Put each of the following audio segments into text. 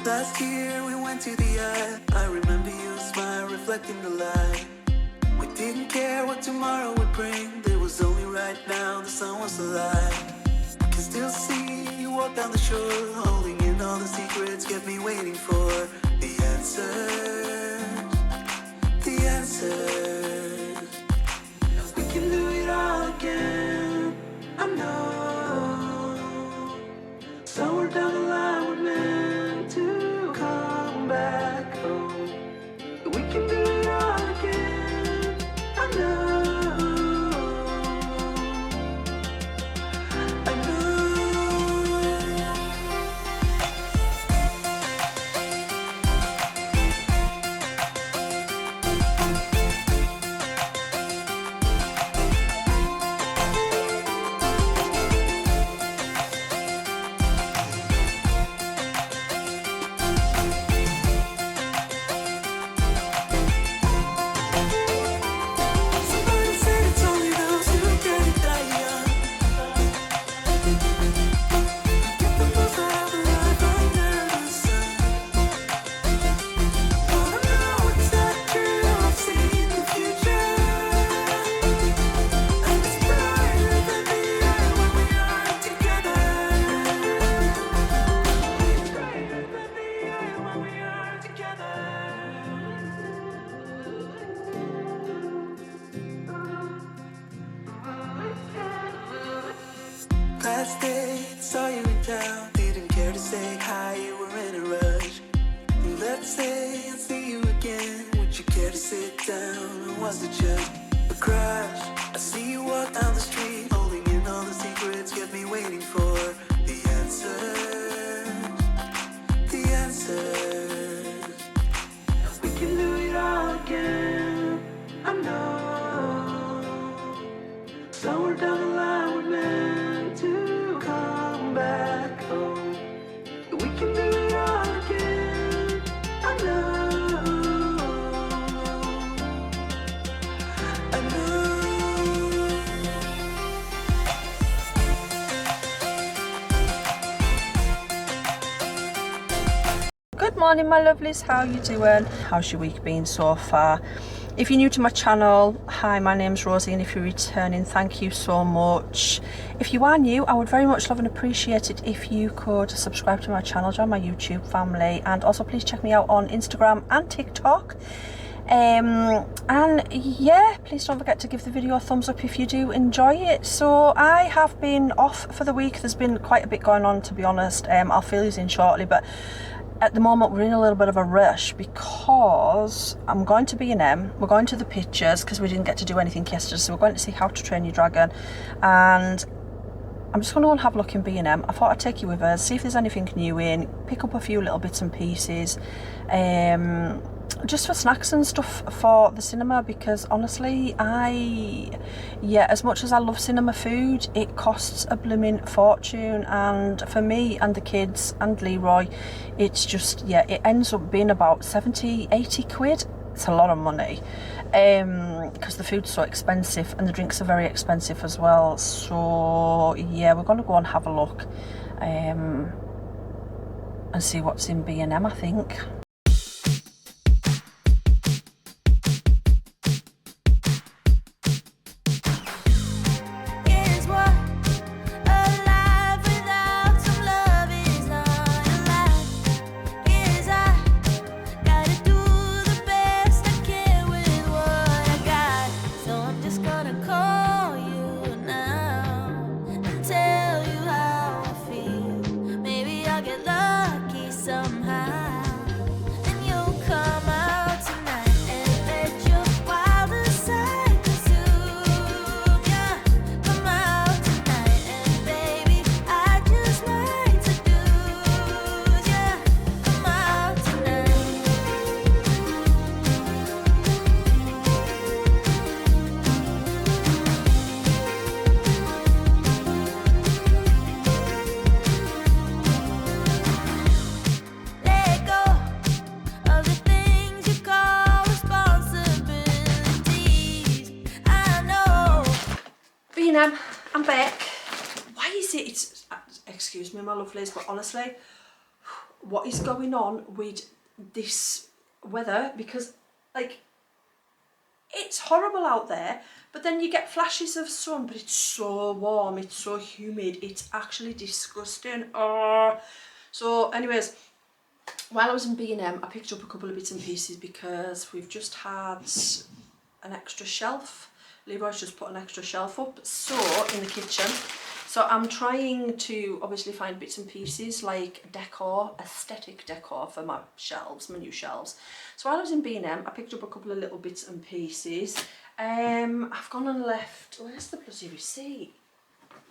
Last year we went to the eye. I remember your smile reflecting the light. We didn't care what tomorrow would bring. There was only right now, the sun was alive. I can still see you walk down the shore, holding in all the secrets kept me waiting for the answers, the answers. We can do it all again, I know. Somewhere down the line we're meant to come back home. We can do it all again, I know. Last day, saw you in town. Didn't care to say hi, you were in a rush. Let's say I'll see you again. Would you care to sit down, or was it just a crush? I see you walk down the street, holding in all the secrets kept me waiting for the answers, the answers. We can do it all again, I know. Somewhere down the line we're meant to come back home. We can do it all again, I know. I know. Good morning my lovelies, how you doing? How's your week been so far? If you're new to my channel, hi, my name's Rosie, and if you're returning, thank you so much. If you are new, I would very much love and appreciate it if you could subscribe to my channel, join my YouTube family, and also please check me out on Instagram and TikTok. And yeah, please don't forget to give the video a thumbs up if you do enjoy it. So I have been off for the week. There's been quite a bit going on, to be honest. I'll fill these in shortly, but at the moment we're in a little bit of a rush because I'm going to B&M. We're going to the pictures because we didn't get to do anything yesterday, so we're going to see How to Train Your Dragon, and I'm just going to go and have a look in B&M. I thought I'd take you with us, see if there's anything new in, pick up a few little bits and pieces, just for snacks and stuff for the cinema, because honestly, as much as I love cinema food, it costs a blooming fortune, and for me and the kids and Leroy, it's just, it ends up being about 70-80 quid. It's a lot of money, because the food's so expensive and the drinks are very expensive as well. So yeah, we're going to go and have a look and see what's in B&M, I think. I'm back. Why is it? Excuse me, my lovelies, but honestly, what is going on with this weather, because like it's horrible out there, but then you get flashes of sun, but it's so warm, it's so humid, it's actually disgusting. So anyways, while I was in B&M, I picked up a couple of bits and pieces because we've just had an extra shelf. Leroy's just put an extra shelf up, so in the kitchen. So I'm trying to obviously find bits and pieces like decor, aesthetic decor for my shelves, my new shelves. So while I was in B&M, I picked up a couple of little bits and pieces. I've gone and left, where's the bloody receipt?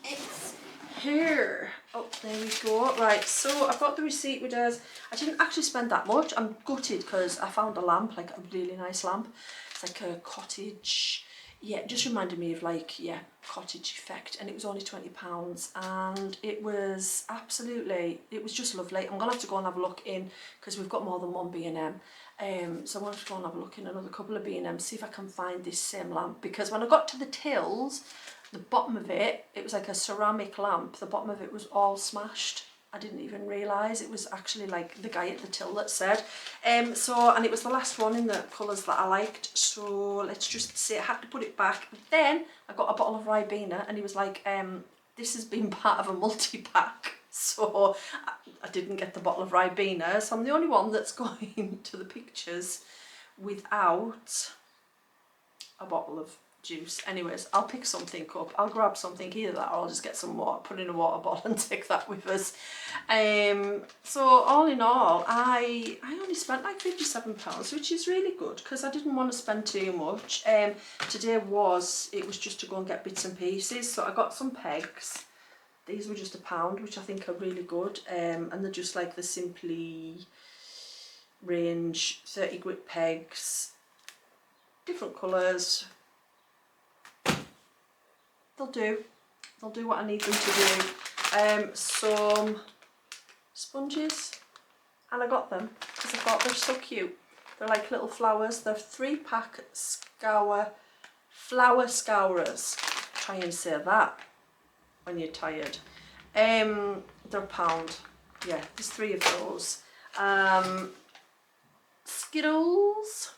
It's here. Oh, there we go. Right, so I've got the receipt with us. I didn't actually spend that much. I'm gutted because I found a lamp, like a really nice lamp. It's like a cottage, yeah, it just reminded me of like, yeah, cottage effect, and it was only £20, and it was absolutely, it was just lovely. I'm gonna have to go and have a look in, because we've got more than one B&M. So I'm going to go and have a look in another couple of B&M, see if I can find this same lamp, because when I got to the tills, the bottom of it, it was like a ceramic lamp, the bottom of it was all smashed. I didn't even realise it was actually like the guy at the till that said. And it was the last one in the colours that I liked, so let's just say I had to put it back. But then I got a bottle of Ribena, and he was like, this has been part of a multi-pack, so I didn't get the bottle of Ribena, so I'm the only one that's going to the pictures without a bottle of juice. Anyways, I'll pick something up, I'll grab something, either that or I'll just get some water, put in a water bottle and take that with us. So all in all, I only spent like £57, which is really good because I didn't want to spend too much. Today it was just to go and get bits and pieces, so I got some pegs. These were just £1, which I think are really good, and they're just like the Simply range 30 grit pegs, different colours. They'll do what I need them to do. Some sponges, and I got them because I thought they're so cute. They're like little flowers. They're 3-pack flower scourers. Try and say that when you're tired. They're £1. Yeah, there's 3 of those. Skittles.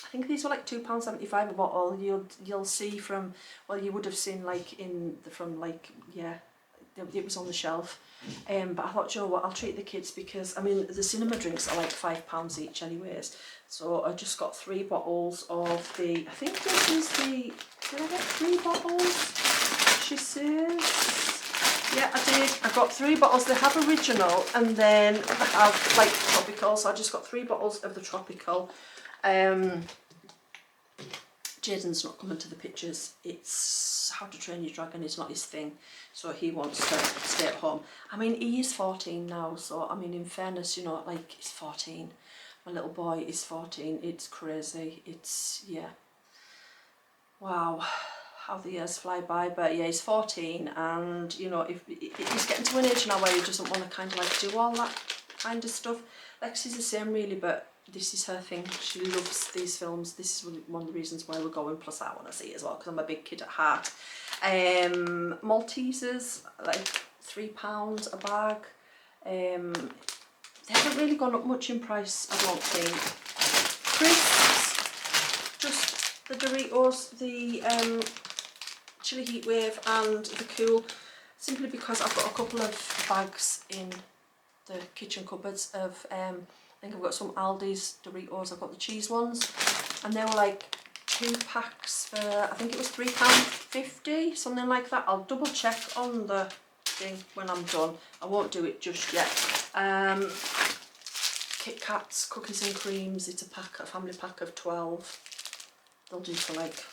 I think these were like £2.75 a bottle. You'll see from, well, you would have seen like yeah, it was on the shelf. But I thought, you know what, I'll treat the kids, because I mean the cinema drinks are like £5 each anyways. So I just got 3 bottles of the, I think this is the, did I get 3 bottles? She says. Yeah, I did. I got 3 bottles. They have original, and then I have like tropical. So I just got 3 bottles of the tropical. Jaden's not coming to the pictures. It's How to Train Your Dragon is not his thing, so he wants to stay at home. I mean, he is 14 now, so I mean, in fairness, you know, like, he's 14. My little boy is 14. It's crazy. It's, yeah. Wow, how the years fly by. But yeah, he's 14, and you know, if he's getting to an age now where he doesn't want to kind of like do all that kind of stuff. Lexi's the same really, but this is her thing. She loves these films. This is one of the reasons why we're going, plus I want to see it as well because I'm a big kid at heart. Maltesers, like £3 a bag. They haven't really gone up much in price, I don't think. Crisps, just the Doritos, the Chili Heat Wave and the Cool, simply because I've got a couple of bags in the kitchen cupboards of I think I've got some Aldi's Doritos. I've got the cheese ones, and they were like 2 packs for, I think it was £3.50, something like that. I'll double check on the thing when I'm done. I won't do it just yet. Kit Kats, cookies and creams. It's a family pack of 12. They'll do for like,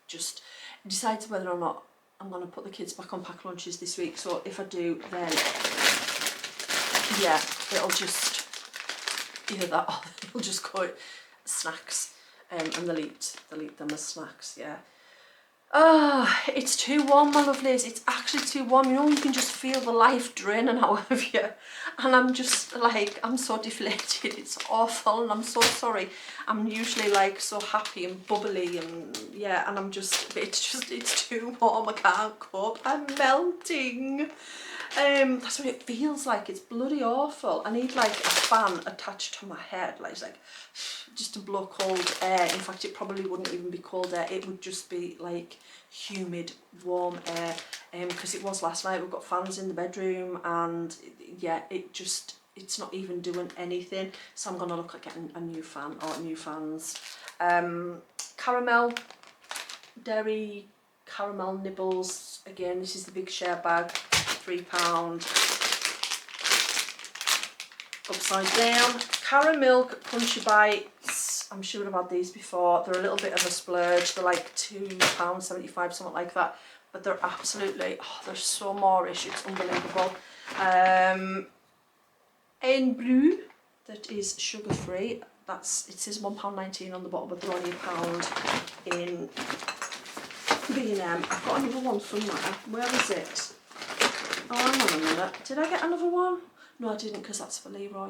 just decides whether or not I'm going to put the kids back on pack lunches this week. So if I do, then yeah, it'll just either that or it'll just go snacks, and they'll eat them as snacks. Yeah. It's too warm, my lovelies. It's actually too warm. You know, you can just feel the life draining out of you, and I'm just like, I'm so deflated. It's awful, and I'm so sorry. I'm usually like so happy and bubbly, and yeah, and it's too warm. I can't cope. I'm melting. That's what it feels like. It's bloody awful. I need like a fan attached to my head, like just to blow cold air. In fact, it probably wouldn't even be cold air. It would just be like humid, warm air. Because it was last night. We've got fans in the bedroom, and yeah, it's not even doing anything. So I'm gonna look at getting a new fan or new fans. Caramel, dairy caramel nibbles. Again, this is the big share bag, £3. Upside down. Caramilk Crunchy Bites. I'm sure I've had these before. They're a little bit of a splurge. They're like £2.75, something like that. But they're absolutely, oh, they're so Moorish. It's unbelievable. En Bleu, that is sugar free. It says £1.19 on the bottle, but they're only £1 in B&M. I've got another one somewhere. Where is it? Oh, hang on a minute. Did I get another one? No, I didn't, because that's for Leroy.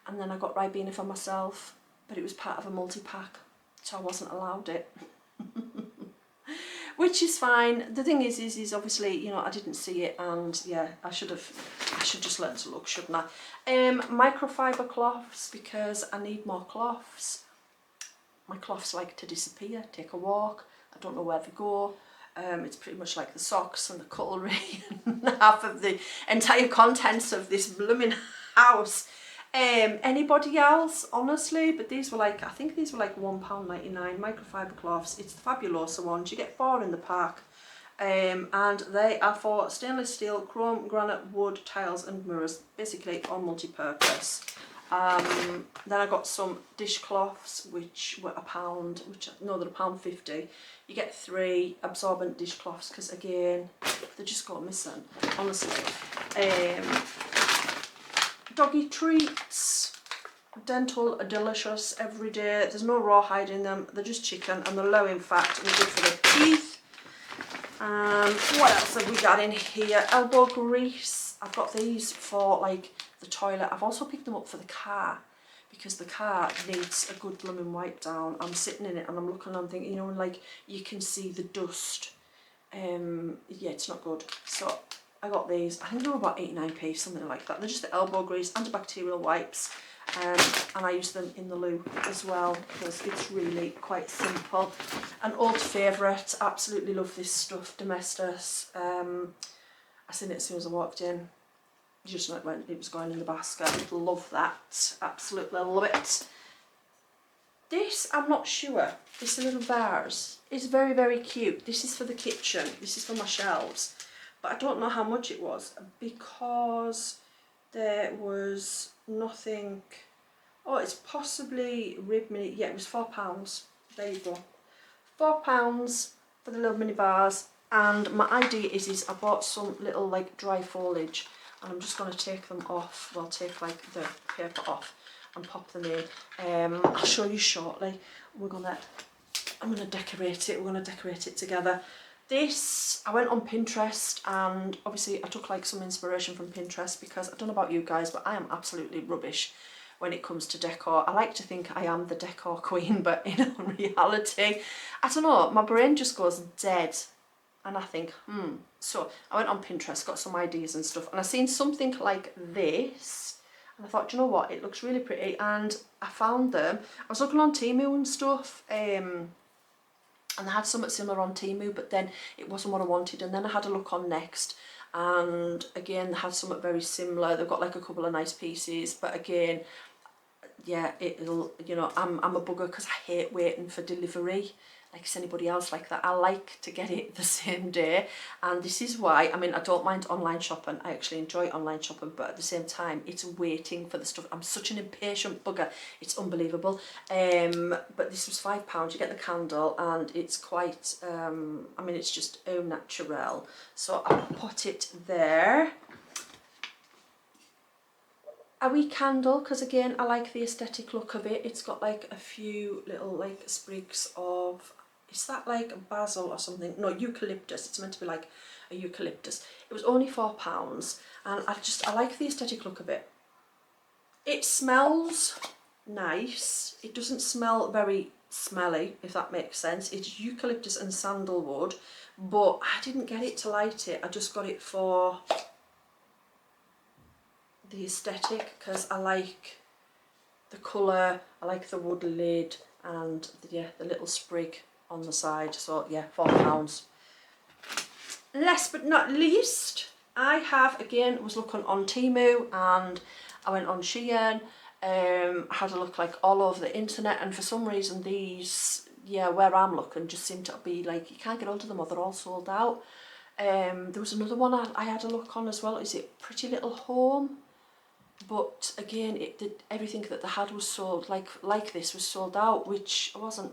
And then I got Ribena for myself, but it was part of a multi-pack, so I wasn't allowed it. Which is fine. The thing is obviously, you know, I didn't see it, and yeah, I should just learn to look, shouldn't I? Microfiber cloths, because I need more cloths. My cloths like to disappear, take a walk, I don't know where they go. It's pretty much like the socks and the cutlery and half of the entire contents of this blooming house. Anybody else, honestly, but these were like, I think these were like £1.99 microfiber cloths. It's the Fabulosa ones. You get 4 in the pack, and they are for stainless steel, chrome, granite, wood, tiles and mirrors, basically all multi-purpose. Then I got some dishcloths, which were £1, they're £1.50. You get 3 absorbent dishcloths, because again, they just got missing, honestly. Doggy treats, dental are delicious every day. There's no rawhide in them, they're just chicken, and they're low in fat and good for the teeth. What else have we got in here? Elbow grease. I've got these for like the toilet. I've also picked them up for the car, because the car needs a good blooming wipe down. I'm sitting in it and I'm looking and I'm thinking, you know, like you can see the dust. Yeah, it's not good. So I got these. I think they were about 89p, something like that. They're just the elbow grease, antibacterial wipes, and I use them in the loo as well, because it's really quite simple. An old favourite, absolutely love this stuff, Domestos. I seen it as soon as I walked in. Just like when it was going in the basket. Love that, absolutely love it. This, I'm not sure, this little vase is very, very cute. This is for the kitchen, this is for my shelves, but I don't know how much it was, because there was nothing. Oh, it's possibly rib mini. Yeah, it was £4. There you go, £4 for the little mini vase. And my idea is I bought some little like dry foliage, and I'm just going to take them off. Well, take like the paper off and pop them in. I'll show you shortly. I'm gonna decorate it. We're gonna decorate it together. This, I went on Pinterest, and obviously I took like some inspiration from Pinterest, because I don't know about you guys, but I am absolutely rubbish when it comes to decor. I like to think I am the decor queen, but in reality, I don't know, my brain just goes dead. And I think, So I went on Pinterest, got some ideas and stuff, and I seen something like this. And I thought, you know what, it looks really pretty, and I found them. I was looking on Temu and stuff, and they had something similar on Temu, but then it wasn't what I wanted. And then I had a look on Next, and again, they had something very similar. They've got like a couple of nice pieces, but again, yeah, it'll, you know, I'm a bugger, because I hate waiting for delivery. Like it's anybody else like that. I like to get it the same day, and this is why, I mean, I don't mind online shopping. I actually enjoy online shopping, but at the same time, it's waiting for the stuff. I'm such an impatient bugger. It's unbelievable. But this was £5. You get the candle, and it's quite, I mean, it's just au naturel. So I'll put it there. A wee candle, because again, I like the aesthetic look of it. It's got like a few little like sprigs of, is that like basil or something? No, eucalyptus. It's meant to be like a eucalyptus. It was only £4, and I like the aesthetic look of it. It smells nice. It doesn't smell very smelly, if that makes sense. It's eucalyptus and sandalwood, but I didn't get it to light it. I just got it for the aesthetic, because I like the colour, I like the wood lid, and the little sprig on the side. So yeah, £4. Last but not least, I have, again, was looking on Temu, and I went on Shein, had a look like all over the internet, and for some reason these, yeah, where I'm looking just seem to be like, you can't get hold of them or they're all sold out. There was another one I had a look on as well. Is it Pretty Little Home? But again, it did, everything that they had was sold, like this was sold out, which I wasn't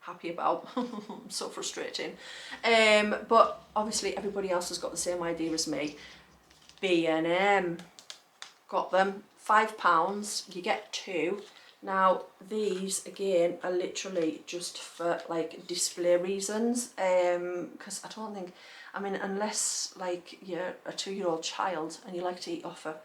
happy about. So frustrating. But obviously everybody else has got the same idea as me. B&M, got them, £5, you get 2. Now these again are literally just for like display reasons, because I don't think, I mean, unless like you're a 2-year-old child and you like to eat off a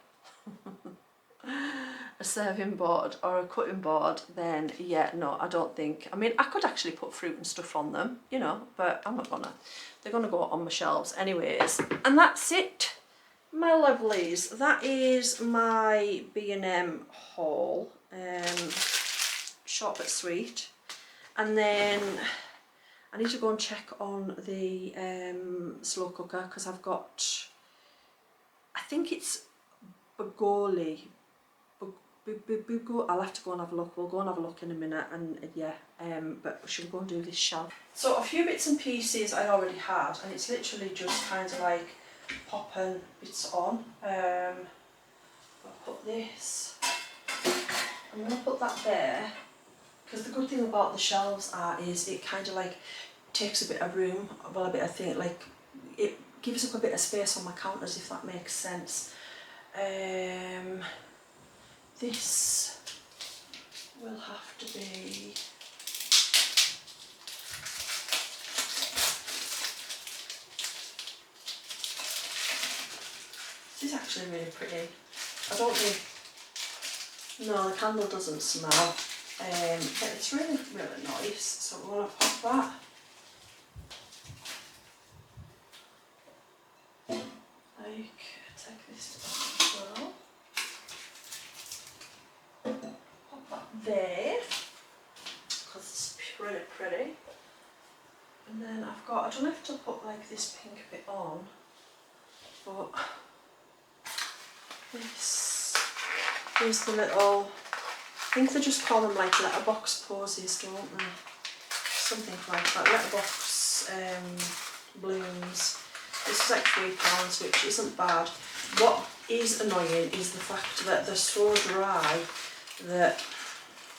serving board or a cutting board, then yeah, no, I don't think, I mean, I could actually put fruit and stuff on them, you know, but I'm not gonna. They're gonna go on my shelves anyways. And that's it, my lovelies. That is my B&M haul. Short but sweet. And then I need to go and check on the slow cooker, because I've got, I think it's Bugoli. I'll have to go and have a look. We'll go and have a look in a minute, and yeah, but should we go and do this shelf? So a few bits and pieces I already had, and it's literally just kind of like popping bits on. I'll put this, I'm going to put that there, because the good thing about the shelves is it kind of like takes a bit of room, well, a bit of thing, like it gives up a bit of space on my counters, if that makes sense. This will have to be, this is actually really pretty. I don't think, no, the candle doesn't smell, but it's really, really nice, so we're going to pop that. Like, take this as well. Pop that there, because it's pretty pretty. And then I've got, I don't have to put like this pink bit on, but this is the little, I think they just call them like letterbox posies, don't they? Something like that, letterbox blooms. This is like £3, which isn't bad. What is annoying is the fact that they're so dry that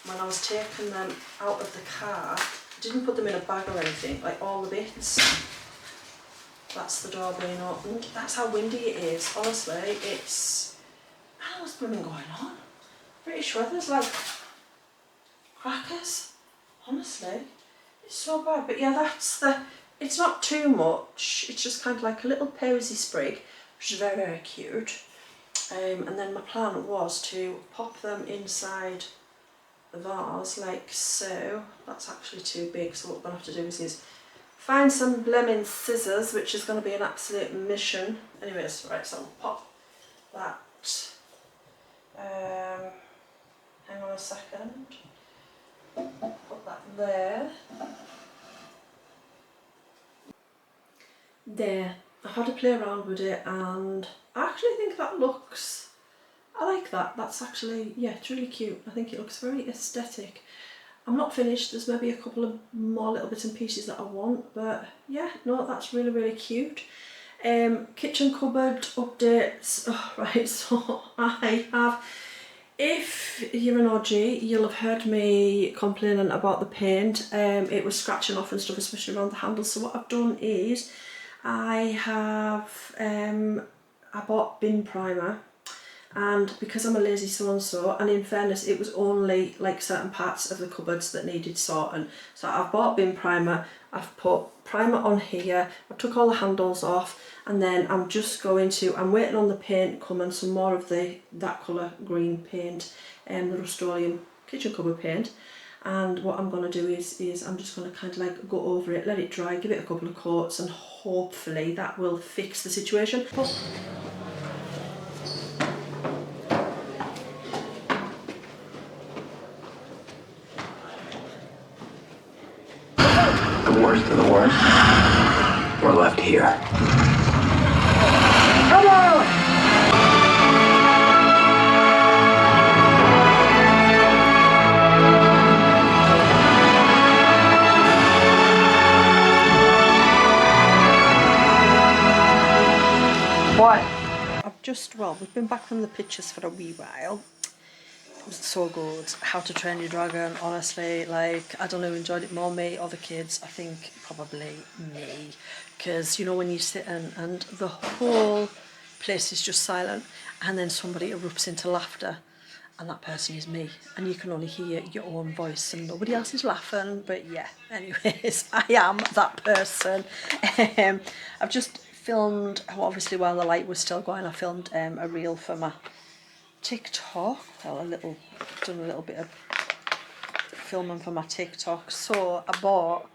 when I was taking them out of the car, I didn't put them in a bag or anything, like all the bits. That's the door being opened. That's how windy it is, honestly. It's, I don't know what's blooming going on. Pretty sure there's like crackers, honestly. It's so bad, but yeah, that's the, it's not too much, it's just kind of like a little posy sprig, which is very, very cute. And then my plan was to pop them inside the vase like so. That's actually too big, so what we're going to have to do is find some blooming scissors, which is going to be an absolute mission. Anyways, right, so I'll pop that. Hang on a second. Put that there. There. I've had to play around with it, and I actually think that looks, I like that. That's actually, yeah, it's really cute. I think it looks very aesthetic. I'm not finished, there's maybe a couple of more little bits and pieces that I want, but yeah, no, that's really, really cute. Kitchen cupboard updates. Oh, right, so I have, if you're an OG, you'll have heard me complaining about the paint. It was scratching off and stuff, especially around the handles. So what I've done is I bought bin primer, and because I'm a lazy so-and-so, and in fairness it was only like certain parts of the cupboards that needed sorting, so I've bought bin primer, I've put primer on here, I took all the handles off, and then I'm just going to, I'm waiting on the paint coming, some more of that colour green paint, the Rust-Oleum kitchen cupboard paint. And what I'm going to do is I'm just going to kind of like go over it, let it dry, give it a couple of coats, and hopefully that will fix the situation. worst of the worst, we're left here. Come on! What? We've been back from the pictures for a wee while. It was so good. How to Train Your Dragon, honestly, like, I don't know who enjoyed it more, me or the kids. I think probably me, because you know when you sit in and the whole place is just silent and then somebody erupts into laughter and that person is me and you can only hear your own voice and nobody else is laughing. But yeah, anyways, I am that person. I've just filmed, obviously while the light was still going, I filmed a reel for my TikTok. Well, done a little bit of filming for my TikTok. So I bought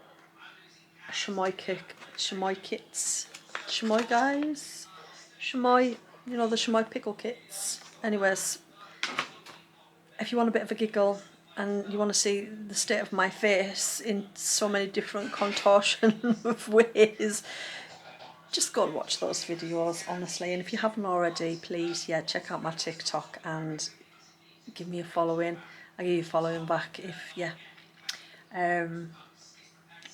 chamois kits, chamois guys, chamois, you know, the chamois pickle kits. Anyways, if you want a bit of a giggle and you want to see the state of my face in so many different contortion of ways, just go and watch those videos, honestly. And if you haven't already, please, yeah, check out my TikTok and give me a following. I'll give you a following back if, yeah. I'm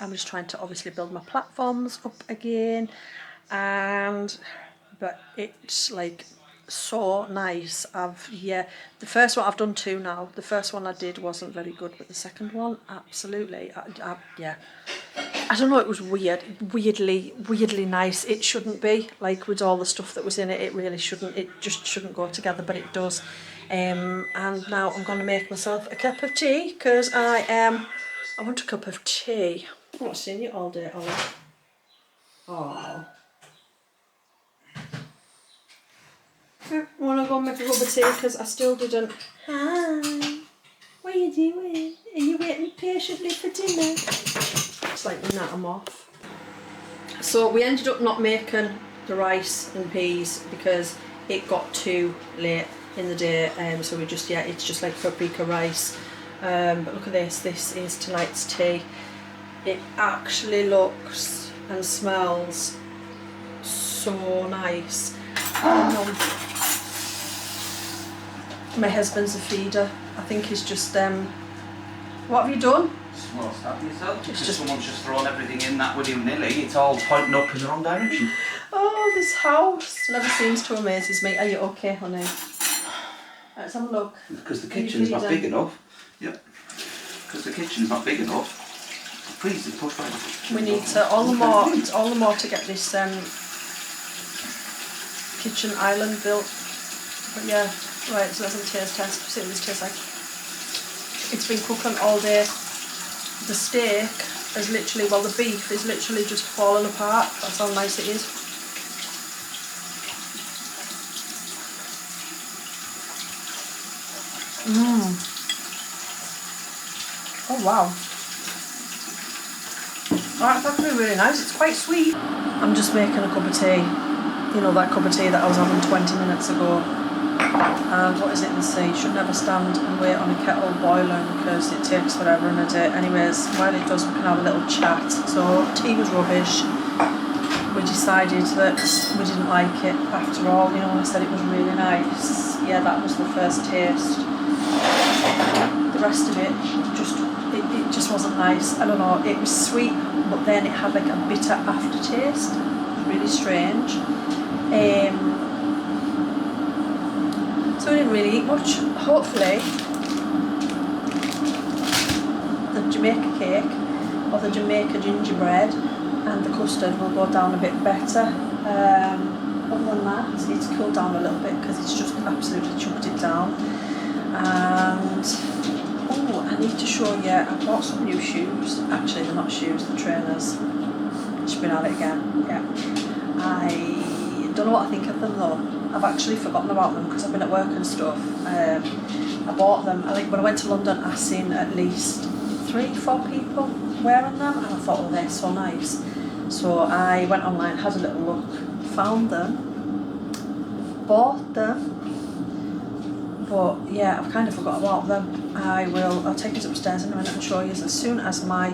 just trying to obviously build my platforms up again, but it's like so nice. The first one, I've done 2 now. The first one I did wasn't very good, but the second one, absolutely, yeah. I don't know, it was weirdly nice. It shouldn't be, like with all the stuff that was in it, it really shouldn't, it just shouldn't go together, but it does. And now I'm going to make myself a cup of tea, because I want a cup of tea. I've not seen you all day, Ollie. Oh. I want to go and make a cup of tea, because I still didn't. Hi. What are you doing? Are you waiting patiently for dinner? It's like that, I'm off. So we ended up not making the rice and peas because it got too late in the day, so we just, yeah, it's just like paprika rice. But look at this is tonight's tea. It actually looks and smells so nice. My husband's a feeder. I think he's just, what have you done? Well, stop yourself. Just someone's just thrown everything in that willy-nilly. It's all pointing up in the wrong direction. Oh, this house never seems to amaze me. Are you okay, honey? Let's have a look. Because the kitchen's not big enough. Yep. Because the kitchen's not big enough. Please, it's pushed right. We need to all the more to get this kitchen island built. But yeah, right. So let's have a taste test. See what this tastes like. It's been cooking all day. The steak is literally, well, the beef is literally just falling apart. That's how nice it is. Oh wow. That's actually really nice. It's quite sweet. I'm just making a cup of tea. You know, that cup of tea that I was having 20 minutes ago. And what is it in C? You should never stand and wait on a kettle boiling because it takes forever and a day. Anyways, while it does, we can have a little chat. So tea was rubbish. We decided that we didn't like it after all. You know, I said it was really nice. Yeah, that was the first taste. The rest of it just wasn't nice. I don't know. It was sweet, but then it had like a bitter aftertaste. It was really strange. So we didn't really eat much. Hopefully the Jamaica cake or the Jamaica gingerbread and the custard will go down a bit better. Other than that, it's cooled down a little bit because it's just absolutely chucked it down. And oh, I need to show you, I bought some new shoes. Actually, they're not shoes, they're trainers. Just been at it again. Yeah. I don't know what I think of them though. I've actually forgotten about them because I've been at work and stuff. I bought them, when I went to London, I seen at least 3-4 people wearing them and I thought, oh, they're so nice. So I went online, had a little look, found them, bought them, but yeah, I've kind of forgot about them. I'll take it upstairs in a minute and show you as soon as my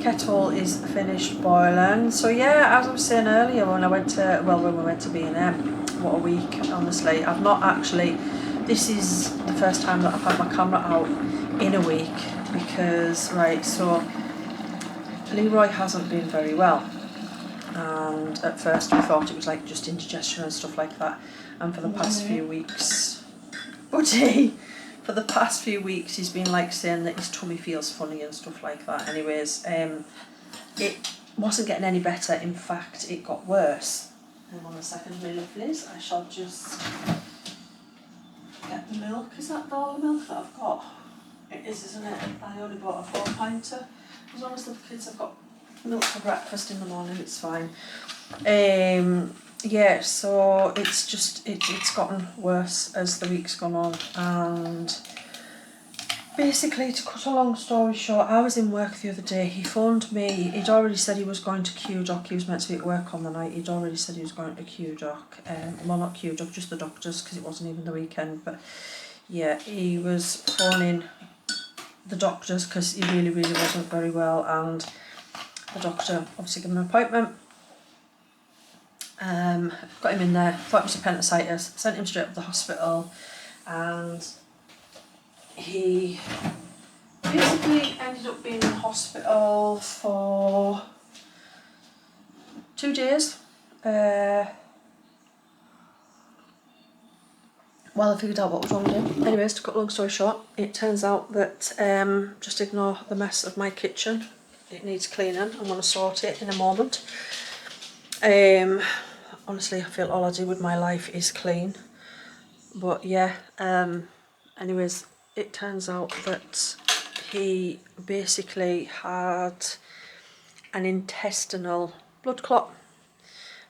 kettle is finished boiling. So yeah, as I was saying earlier, when we went to B&M, what a week, honestly. I've not actually, this is the first time that I've had my camera out in a week because, right, so Leroy hasn't been very well. And at first we thought it was like just indigestion and stuff like that. And for the past few weeks, buddy, for the past few weeks he's been like saying that his tummy feels funny and stuff like that. Anyways, it wasn't getting any better. In fact, it got worse. Hang on a second, my lovelies. I shall just get the milk. Is that all the milk that I've got? It is, isn't it? I only bought a 4-pinter. As long as the kids have got milk for breakfast in the morning, it's fine. Yeah, so it's gotten worse as the week's gone on, and basically, to cut a long story short, I was in work the other day. He phoned me. He'd already said he was going to Q-Doc. He was meant to be at work on the night. He'd already said he was going to Q-Doc. Well, not Q-Doc, just the doctors, because it wasn't even the weekend. But yeah, he was phoning the doctors because he really wasn't very well, and the doctor obviously gave him an appointment. Got him in there, thought it was appendicitis, sent him straight up to the hospital, and he basically ended up being in hospital for 2 days. While I figured out what was wrong with him. Anyways, to cut a long story short, it turns out that, just ignore the mess of my kitchen. It needs cleaning. I'm going to sort it in a moment. Honestly, I feel all I do with my life is clean. But yeah, anyways, it turns out that he basically had an intestinal blood clot.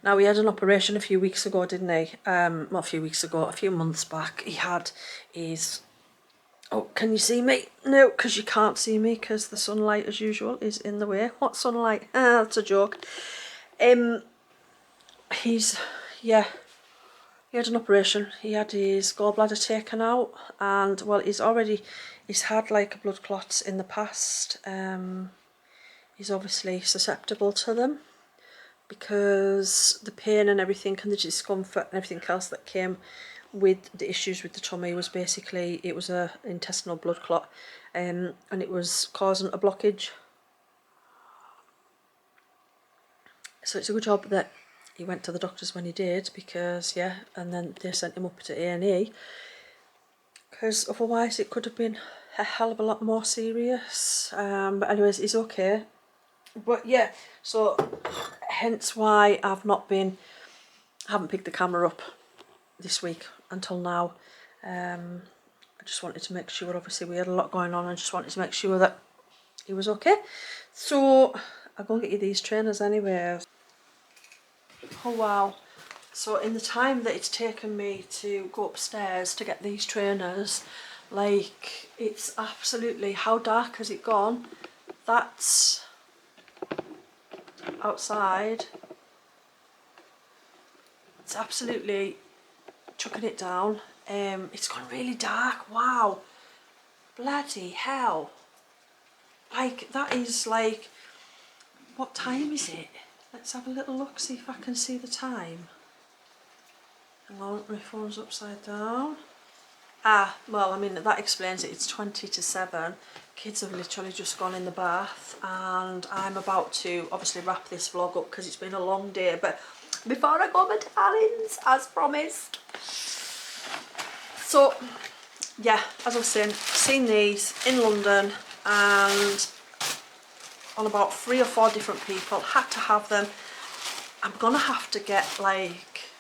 Now, he had an operation a few weeks ago, didn't he? Not a few weeks ago, a few months back. He had his... Oh, can you see me? No, because you can't see me, because the sunlight, as usual, is in the way. What sunlight? Ah, that's a joke. Yeah, he had an operation. He had his gallbladder taken out, and, well, he's had, like, blood clots in the past. He's obviously susceptible to them, because the pain and everything and the discomfort and everything else that came with the issues with the tummy was basically, it was a intestinal blood clot, and it was causing a blockage. So it's a good job that he went to the doctors when he did, because yeah, and then they sent him up to A&E, because otherwise it could have been a hell of a lot more serious. But anyways, he's okay. But yeah, so hence why I haven't picked the camera up this week until now. I just wanted to make sure, obviously we had a lot going on, and just wanted to make sure that he was okay. So I'll go and get you these trainers anyway. Oh wow. So in the time that it's taken me to go upstairs to get these trainers, like, it's absolutely, how dark has it gone? That's outside. It's absolutely chucking it down. It's gone really dark. Wow, bloody hell. Like, that is like, what time is it? Let's have a little look, see if I can see the time. Hang on, my phone's upside down. Ah, well, I mean, that explains it. It's 20 to 7. Kids have literally just gone in the bath, and I'm about to obviously wrap this vlog up because it's been a long day. But before I go, my darlings, as promised. So yeah, as I was saying, seen these in London and on about 3 or 4 different people, had to have them. I'm gonna have to get, like,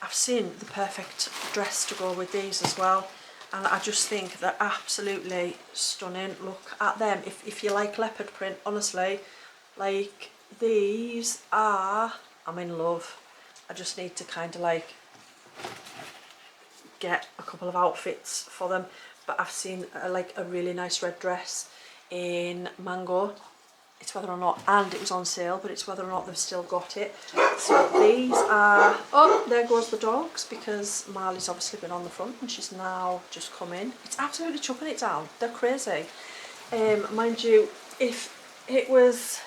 I've seen the perfect dress to go with these as well, and I just think they're absolutely stunning. Look at them. If you like leopard print, honestly, like, these are, I'm in love. I just need to kind of like get a couple of outfits for them, but I've seen like a really nice red dress in mango. It's whether or not, and it was on sale, but it's whether or not they've still got it. So these are, oh, there goes the dogs, because Marley's obviously been on the front and she's now just come in. It's absolutely chucking it down. They're crazy. Mind you, if it was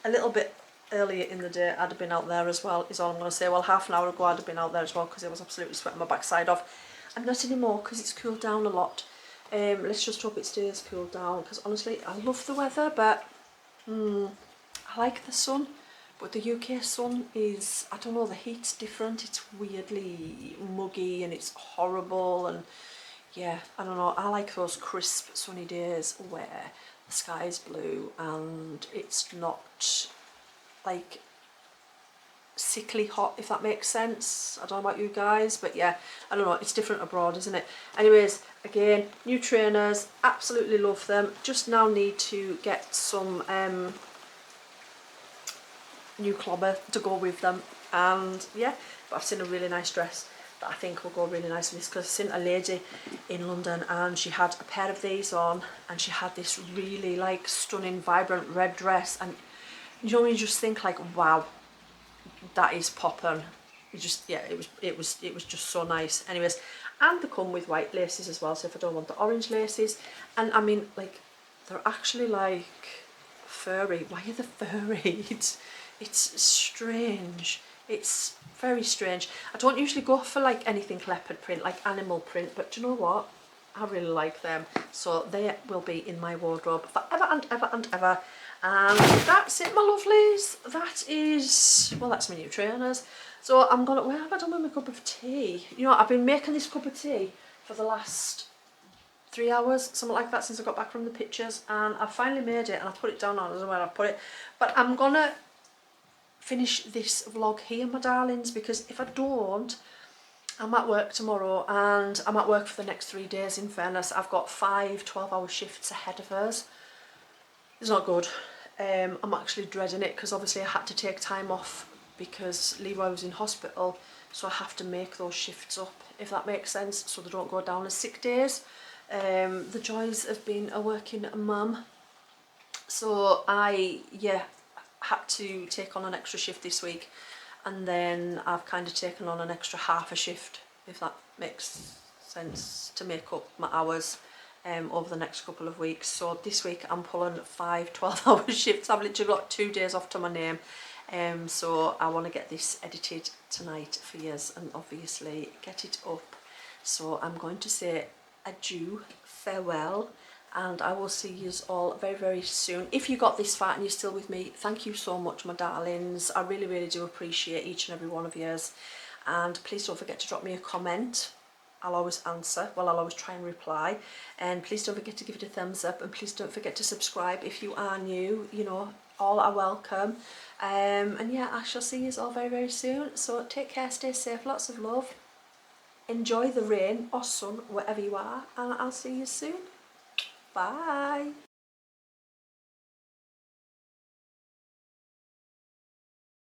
a little bit earlier in the day I'd have been out there as well, is all I'm going to say. Well, half an hour ago I'd have been out there as well because I was absolutely sweating my backside off. I'm not anymore because it's cooled down a lot. Let's just hope it stays cooled down, because honestly I love the weather, but I like the sun. But the UK sun is, I don't know, the heat's different. It's weirdly muggy and it's horrible, and yeah, I don't know. I like those crisp sunny days where the sky is blue and it's not like sickly hot, if that makes sense. I don't know about you guys, but yeah, I don't know, it's different abroad, isn't it? Anyways, again, new trainers, absolutely love them. Just now need to get some new clobber to go with them, and yeah, but I've seen a really nice dress that I think will go really nice with this, because I've seen a lady in London and she had a pair of these on and she had this really like stunning vibrant red dress, and you know, you just think like, wow, that is poppin'. You just, yeah, it was just so nice. Anyways, and they come with white laces as well, so if I don't want the orange laces, and I mean, like, they're actually like furry. Why are they furry? It's strange. It's very strange. I don't usually go for like anything leopard print, like animal print, but do you know what? I really like them. So they will be in my wardrobe forever and ever and ever. And that's it, my lovelies. That is, well, that's my new trainers. So I'm gonna, where have I done with my cup of tea? You know, I've been making this cup of tea for the last 3 hours, something like that, since I got back from the pictures, and I finally made it and I put it down. I don't know where I put it, but I'm gonna finish this vlog here, my darlings, because if I don't, I'm at work tomorrow and I'm at work for the next 3 days. In fairness, I've got 5 12-hour shifts ahead of us. It's not good. I'm actually dreading it, because obviously I had to take time off because Leroy was in hospital, so I have to make those shifts up, if that makes sense, so they don't go down as sick days. The joys of being a working mum. So I, yeah, had to take on an extra shift this week, and then I've kind of taken on an extra half a shift, if that makes sense, to make up my hours over the next couple of weeks. So this week I'm pulling 5 12-hour shifts. I've literally got 2 days off to my name, so I want to get this edited tonight for yous and obviously get it up. So I'm going to say adieu, farewell, and I will see you all very, very soon. If you got this far and you're still with me, thank you so much, my darlings. I really, really do appreciate each and every one of yours. And please don't forget to drop me a comment. I'll always answer. Well, I'll always try and reply. And please don't forget to give it a thumbs up. And please don't forget to subscribe if you are new. You know, all are welcome. And yeah, I shall see you all very, very soon. So take care, stay safe, lots of love. Enjoy the rain or sun, wherever you are. And I'll see you soon. Bye.